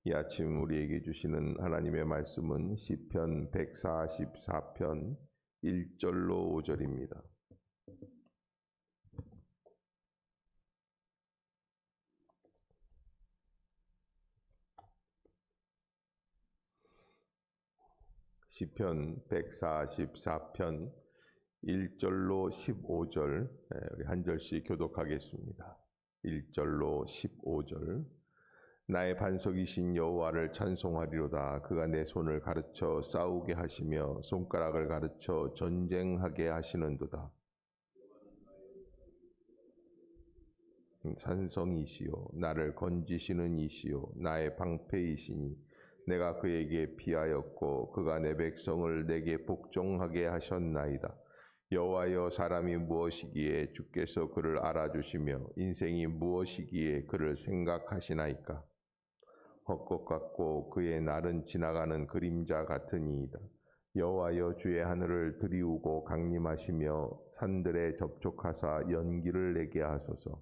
이 아침 우리에게 주시는 하나님의 말씀은 시편 144편 1절로 5절입니다. 시편 144편 1절로 15절 우리 한 절씩 교독하겠습니다. 1절로 15절. 나의 반석이신 여호와를 찬송하리로다. 그가 내 손을 가르쳐 싸우게 하시며 손가락을 가르쳐 전쟁하게 하시는도다. 산성이시요 나를 건지시는 이시요 나의 방패이시니 내가 그에게 피하였고 그가 내 백성을 내게 복종하게 하셨나이다. 여호와여, 사람이 무엇이기에 주께서 그를 알아주시며 인생이 무엇이기에 그를 생각하시나이까. 헛것 같고 그의 날은 지나가는 그림자 같으니이다. 여호와여, 주의 하늘을 들이우고 강림하시며 산들에 접촉하사 연기를 내게 하소서.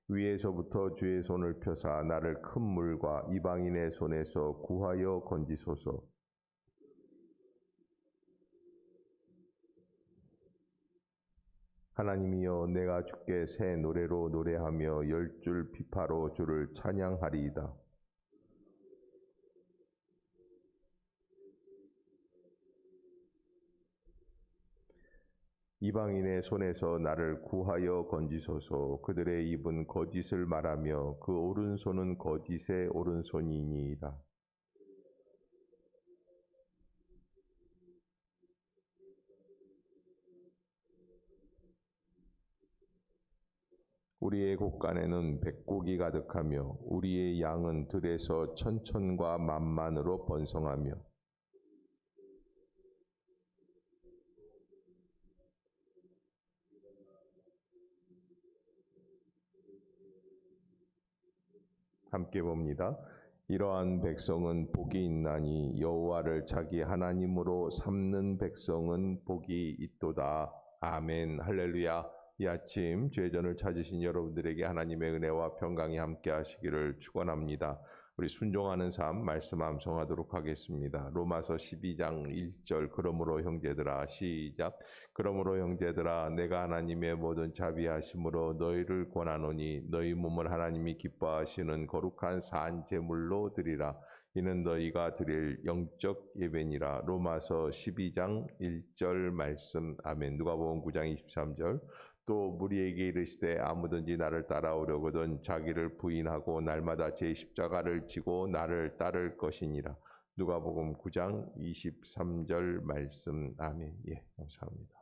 위에서부터 주의 손을 펴사 나를 큰 물과 이방인의 손에서 구하여 건지소서. 하나님이여, 내가 주께 새 노래로 노래하며 10줄 비파로 주를 찬양하리이다. 이방인의 손에서 나를 구하여 건지소서. 그들의 입은 거짓을 말하며 그 오른손은 거짓의 오른손이니이다. 우리의 곳간에는 백곡이 가득하며 우리의 양은 들에서 천천과 만만으로 번성하며 함께 봅니다. 이러한 백성은 복이 있나니 여호와를 자기 하나님으로 삼는 백성은 복이 있도다. 아멘. 할렐루야. 이 아침 죄전을 찾으신 여러분들에게 하나님의 은혜와 평강이 함께 하시기를 축원합니다. 우리 순종하는 삶 말씀 암송하도록 하겠습니다. 로마서 12장 1절. 그러므로 형제들아, 시작. 그러므로 형제들아, 내가 하나님의 모든 자비하심으로 너희를 권하노니 너희 몸을 하나님이 기뻐하시는 거룩한 산 제물로 드리라. 이는 너희가 드릴 영적 예배니라. 로마서 12장 1절 말씀. 아멘. 누가복음 9장 23절. 또 무리에게 이르시되 아무든지 나를 따라오려거든 자기를 부인하고 날마다 제 십자가를 지고 나를 따를 것이니라. 누가복음 9장 23절 말씀. 아멘. 예, 감사합니다.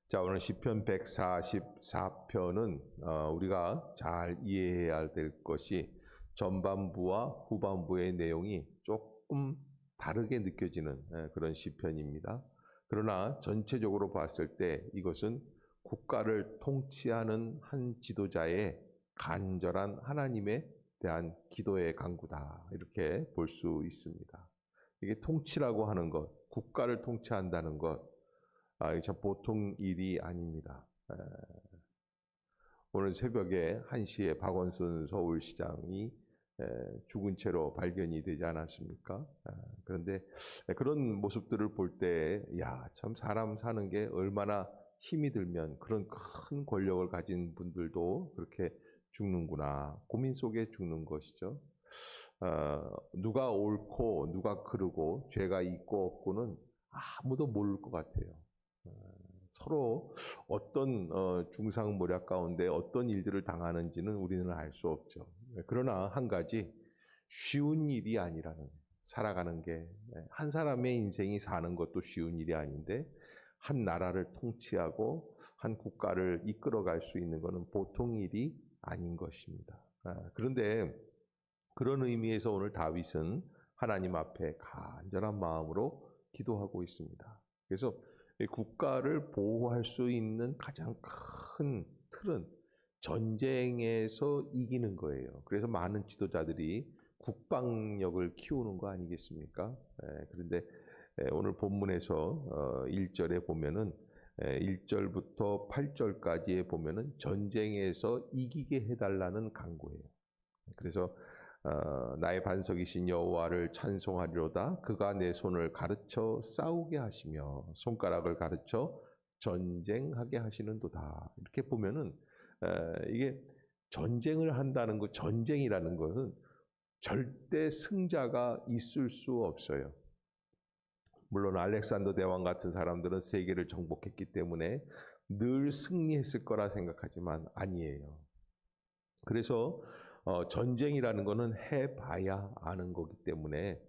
자, 오늘 시편 144편은 우리가 잘 이해해야 될 것이 전반부와 후반부의 내용이 조금 다르게 느껴지는 그런 시편입니다. 그러나 전체적으로 봤을 때 이것은 국가를 통치하는 한 지도자의 간절한 하나님에 대한 기도의 간구다. 이렇게 볼 수 있습니다. 이게 통치라고 하는 것, 국가를 통치한다는 것, 참 보통 일이 아닙니다. 오늘 새벽에 1시에 박원순 서울시장이 죽은 채로 발견이 되지 않았습니까? 그런데 그런 모습들을 볼 때, 야, 참 사람 사는 게 얼마나 힘이 들면 그런 큰 권력을 가진 분들도 그렇게 죽는구나. 고민 속에 죽는 것이죠. 누가 옳고 누가 그르고 죄가 있고 없고는 아무도 모를 것 같아요. 서로 어떤 중상모략 가운데 어떤 일들을 당하는지는 우리는 알 수 없죠. 그러나 한 가지, 쉬운 일이 아니라는, 살아가는 게, 한 사람의 인생이 사는 것도 쉬운 일이 아닌데 한 나라를 통치하고 한 국가를 이끌어갈 수 있는 것은 보통 일이 아닌 것입니다. 그런데 그런 의미에서 오늘 다윗은 하나님 앞에 간절한 마음으로 기도하고 있습니다. 그래서 국가를 보호할 수 있는 가장 큰 틀은 전쟁에서 이기는 거예요. 그래서 많은 지도자들이 국방력을 키우는 거 아니겠습니까? 그런데 오늘 본문에서 1절에 보면은 1절부터 8절까지에 보면은 전쟁에서 이기게 해달라는 간구예요. 그래서 나의 반석이신 여호와를 찬송하리로다. 그가 내 손을 가르쳐 싸우게 하시며 손가락을 가르쳐 전쟁하게 하시는도다. 이렇게 보면은 이게 전쟁을 한다는 것, 전쟁이라는 것은 절대 승자가 있을 수 없어요. 물론 알렉산더 대왕 같은 사람들은 세계를 정복했기 때문에 늘 승리했을 거라 생각하지만 아니에요. 그래서 전쟁이라는 것은 해봐야 아는 거기 때문에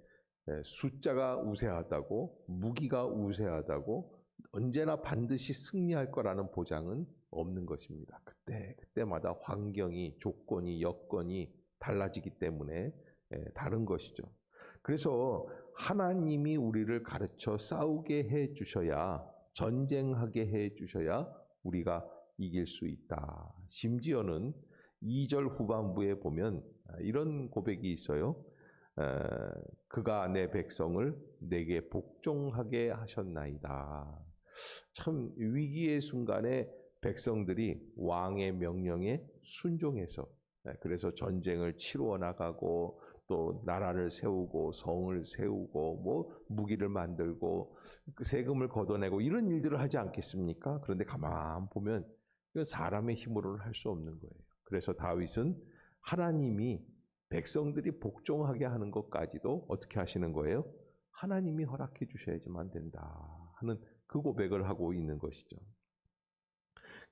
숫자가 우세하다고, 무기가 우세하다고 언제나 반드시 승리할 거라는 보장은 없는 것입니다. 그때마다 환경이, 조건이, 여건이 달라지기 때문에 다른 것이죠. 그래서 하나님이 우리를 가르쳐 싸우게 해 주셔야, 전쟁하게 해 주셔야 우리가 이길 수 있다. 심지어는 2절 후반부에 보면 이런 고백이 있어요. 그가 내 백성을 내게 복종하게 하셨나이다. 참 위기의 순간에 백성들이 왕의 명령에 순종해서, 그래서 전쟁을 치루어 나가고 또 나라를 세우고 성을 세우고 뭐 무기를 만들고 세금을 걷어내고 이런 일들을 하지 않겠습니까? 그런데 가만 보면 이건 사람의 힘으로는 할 수 없는 거예요. 그래서 다윗은 하나님이 백성들이 복종하게 하는 것까지도 어떻게 하시는 거예요? 하나님이 허락해 주셔야지만 된다 하는 그 고백을 하고 있는 것이죠.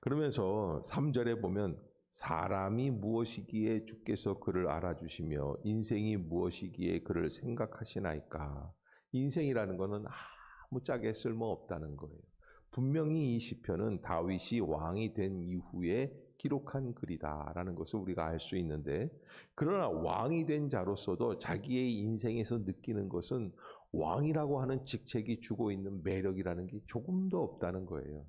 그러면서 3절에 보면 사람이 무엇이기에 주께서 그를 알아주시며 인생이 무엇이기에 그를 생각하시나이까. 인생이라는 것은 아무짝에 쓸모없다는 거예요. 분명히 이 시편은 다윗이 왕이 된 이후에 기록한 글이다라는 것을 우리가 알 수 있는데, 그러나 왕이 된 자로서도 자기의 인생에서 느끼는 것은 왕이라고 하는 직책이 주고 있는 매력이라는 게 조금도 없다는 거예요.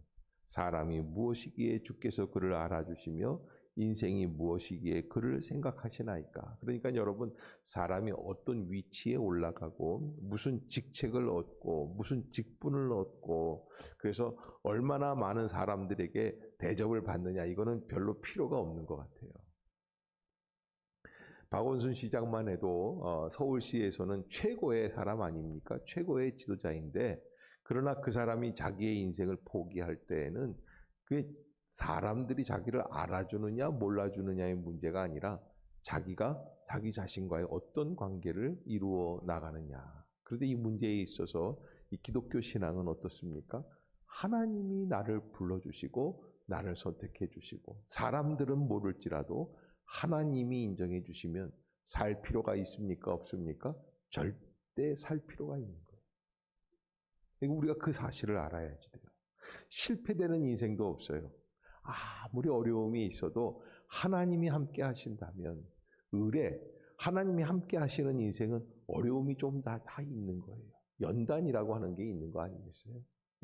사람이 무엇이기에 주께서 그를 알아주시며 인생이 무엇이기에 그를 생각하시나이까. 그러니까 여러분, 사람이 어떤 위치에 올라가고 무슨 직책을 얻고 무슨 직분을 얻고 그래서 얼마나 많은 사람들에게 대접을 받느냐, 이거는 별로 필요가 없는 것 같아요. 박원순 시장만 해도 서울시에서는 최고의 사람 아닙니까? 최고의 지도자인데, 그러나 그 사람이 자기의 인생을 포기할 때에는 그 사람들이 자기를 알아주느냐 몰라주느냐의 문제가 아니라 자기가 자기 자신과의 어떤 관계를 이루어 나가느냐. 그런데 이 문제에 있어서 이 기독교 신앙은 어떻습니까? 하나님이 나를 불러주시고 나를 선택해 주시고 사람들은 모를지라도 하나님이 인정해 주시면 살 필요가 있습니까? 없습니까? 절대 살 필요가 있는 거예요. 우리가 그 사실을 알아야지 돼요. 실패되는 인생도 없어요. 아무리 어려움이 있어도 하나님이 함께 하신다면, 하나님이 함께 하시는 인생은 어려움이 좀 다 있는 거예요. 연단이라고 하는 게 있는 거 아니겠어요?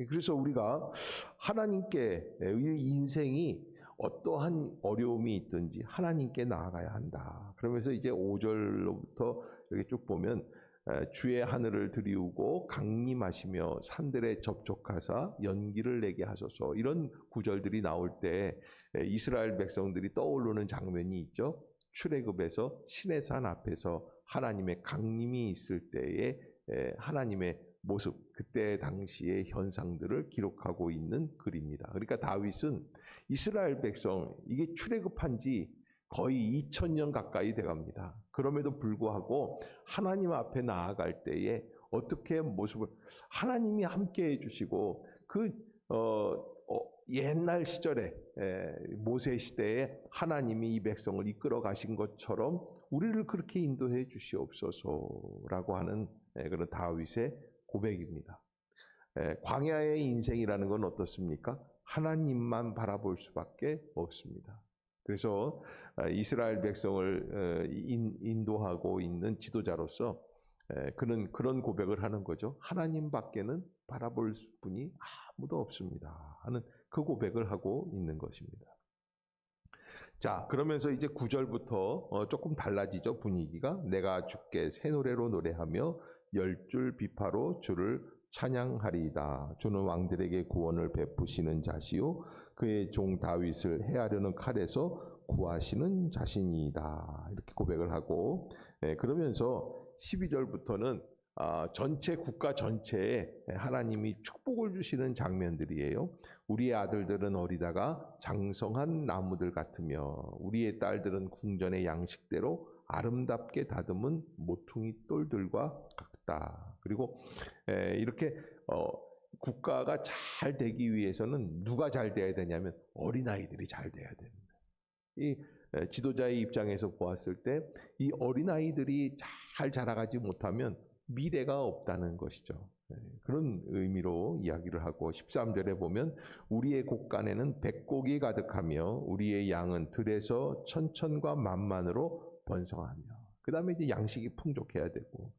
그래서 우리가 하나님께, 인생이 어떠한 어려움이 있든지 하나님께 나아가야 한다. 그러면서 이제 5절로부터 이렇게 쭉 보면 주의 하늘을 들이우고 강림하시며 산들에 접촉하사 연기를 내게 하소서, 이런 구절들이 나올 때 이스라엘 백성들이 떠오르는 장면이 있죠. 출애굽에서 시내산 앞에서 하나님의 강림이 있을 때의 하나님의 모습, 그때 당시의 현상들을 기록하고 있는 글입니다. 그러니까 다윗은 이스라엘 백성, 이게 출애굽한 지 거의 2000년 가까이 돼갑니다. 그럼에도 불구하고 하나님 앞에 나아갈 때에 어떻게 모습을, 하나님이 함께 해주시고 옛날 시절에 모세 시대에 하나님이 이 백성을 이끌어 가신 것처럼 우리를 그렇게 인도해 주시옵소서라고 하는 그런 다윗의 고백입니다. 광야의 인생이라는 건 어떻습니까? 하나님만 바라볼 수밖에 없습니다. 그래서 이스라엘 백성을 인도하고 있는 지도자로서 그는 그런 고백을 하는 거죠. 하나님밖에는 바라볼 분이 아무도 없습니다 하는 그 고백을 하고 있는 것입니다. 자, 그러면서 이제 9절부터 조금 달라지죠, 분위기가. 내가 주께 새 노래로 노래하며 10줄 비파로 주를 찬양하리이다. 주는 왕들에게 구원을 베푸시는 자시요 그의 종 다윗을 해하려는 칼에서 구하시는 자신이다. 이렇게 고백을 하고 그러면서 12절부터는 전체 국가 전체에 하나님이 축복을 주시는 장면들이에요. 우리의 아들들은 어리다가 장성한 나무들 같으며 우리의 딸들은 궁전의 양식대로 아름답게 다듬은 모퉁이 똘들과 같다. 그리고 이렇게 국가가 잘 되기 위해서는 누가 잘 돼야 되냐면 어린아이들이 잘 돼야 됩니다. 이 지도자의 입장에서 보았을 때 이 어린아이들이 잘 자라가지 못하면 미래가 없다는 것이죠. 그런 의미로 이야기를 하고 13절에 보면 우리의 곳간에는 백곡이 가득하며 우리의 양은 들에서 천천과 만만으로 번성하며 그 다음에 이제 양식이 풍족해야 되고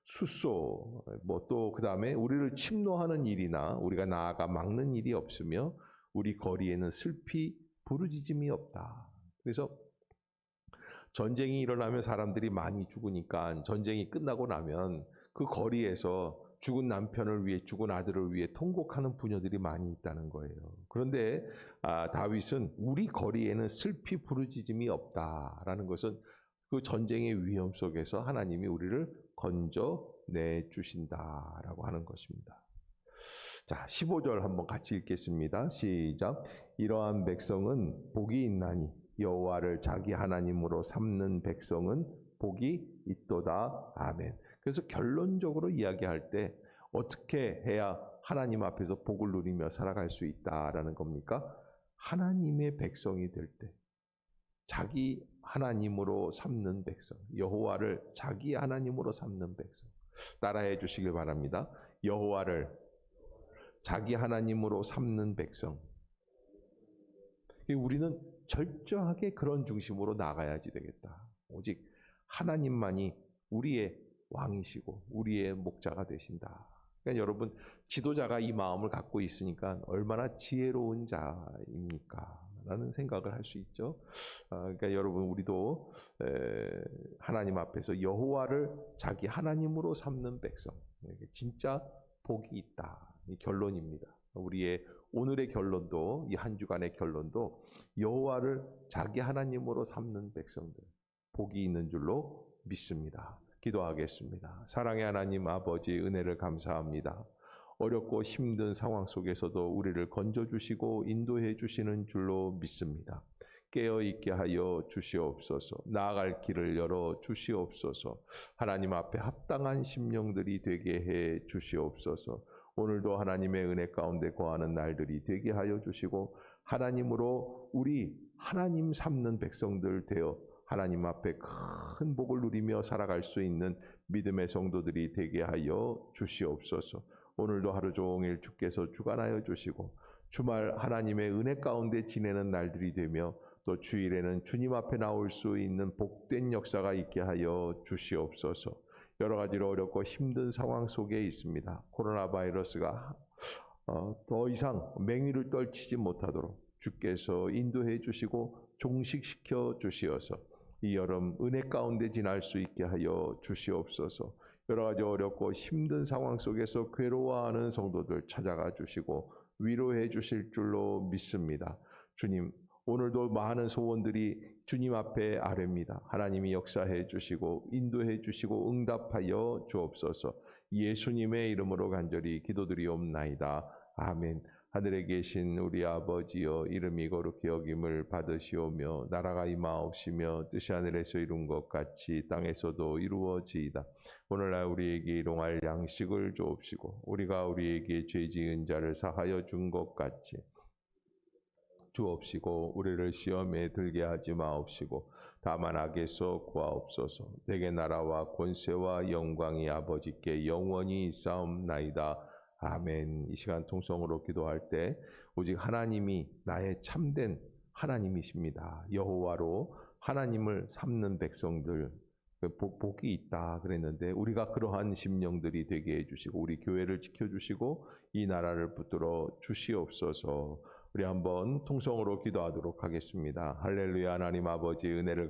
숫소 또 그 다음에 우리를 침노하는 일이나 우리가 나아가 막는 일이 없으며 우리 거리에는 슬피 부르짖음이 없다. 그래서 전쟁이 일어나면 사람들이 많이 죽으니까 전쟁이 끝나고 나면 그 거리에서 죽은 남편을 위해 죽은 아들을 위해 통곡하는 부녀들이 많이 있다는 거예요. 그런데 다윗은 우리 거리에는 슬피 부르짖음이 없다라는 것은 그 전쟁의 위험 속에서 하나님이 우리를 건져내 주신다라고 하는 것입니다. 자, 15절 한번 같이 읽겠습니다. 시작. 이러한 백성은 복이 있나니 여호와를 자기 하나님으로 삼는 백성은 복이 있도다. 아멘. 그래서 결론적으로 이야기할 때 어떻게 해야 하나님 앞에서 복을 누리며 살아갈 수 있다라는 겁니까? 하나님의 백성이 될 때, 자기 하나님으로 삼는 백성, 여호와를 자기 하나님으로 삼는 백성. 따라해 주시길 바랍니다. 여호와를 자기 하나님으로 삼는 백성. 우리는 철저하게 그런 중심으로 나가야지 되겠다. 오직 하나님만이 우리의 왕이시고 우리의 목자가 되신다. 그러니까 여러분 지도자가 이 마음을 갖고 있으니까 얼마나 지혜로운 자입니까? 라는 생각을 할 수 있죠. 그러니까 여러분 우리도 하나님 앞에서 여호와를 자기 하나님으로 삼는 백성, 진짜 복이 있다. 이 결론입니다. 우리의 오늘의 결론도 이 한 주간의 결론도 여호와를 자기 하나님으로 삼는 백성들 복이 있는 줄로 믿습니다. 기도하겠습니다. 사랑의 하나님 아버지 은혜를 감사합니다. 어렵고 힘든 상황 속에서도 우리를 건져주시고 인도해 주시는 줄로 믿습니다. 깨어있게 하여 주시옵소서. 나아갈 길을 열어 주시옵소서. 하나님 앞에 합당한 심령들이 되게 해 주시옵소서. 오늘도 하나님의 은혜 가운데 거하는 날들이 되게 하여 주시고 하나님으로 우리 하나님 삼는 백성들 되어 하나님 앞에 큰 복을 누리며 살아갈 수 있는 믿음의 성도들이 되게 하여 주시옵소서. 오늘도 하루 종일 주께서 주관하여 주시고 주말 하나님의 은혜 가운데 지내는 날들이 되며 또 주일에는 주님 앞에 나올 수 있는 복된 역사가 있게 하여 주시옵소서. 여러 가지로 어렵고 힘든 상황 속에 있습니다. 코로나 바이러스가 더 이상 맹위를 떨치지 못하도록 주께서 인도해 주시고 종식시켜 주시어서 이 여름 은혜 가운데 지날 수 있게 하여 주시옵소서. 여러 가지 어렵고 힘든 상황 속에서 괴로워하는 성도들 찾아가 주시고 위로해 주실 줄로 믿습니다. 주님, 오늘도 많은 소원들이 주님 앞에 아뢰입니다. 하나님이 역사해 주시고 인도해 주시고 응답하여 주옵소서. 예수님의 이름으로 간절히 기도드리옵나이다. 아멘. 하늘에 계신 우리 아버지여 이름이 거룩히 여김을 받으시오며 나라가 임하옵시며 뜻이 하늘에서 이룬 것 같이 땅에서도 이루어지이다. 오늘날 우리에게 일용할 양식을 주옵시고 우리가 우리에게 죄 지은 자를 사하여 준 것 같이 주옵시고 우리를 시험에 들게 하지 마옵시고 다만 악에서 구하옵소서. 대개 나라와 권세와 영광이 아버지께 영원히 있사옵나이다. 아멘. 이 시간 통성으로 기도할 때 오직 하나님이 나의 참된 하나님이십니다. 여호와로 하나님을 삼는 백성들 복이 있다 그랬는데 우리가 그러한 심령들이 되게 해주시고 우리 교회를 지켜주시고 이 나라를 붙들어 주시옵소서. 우리 한번 통성으로 기도하도록 하겠습니다. 할렐루야. 하나님 아버지 은혜를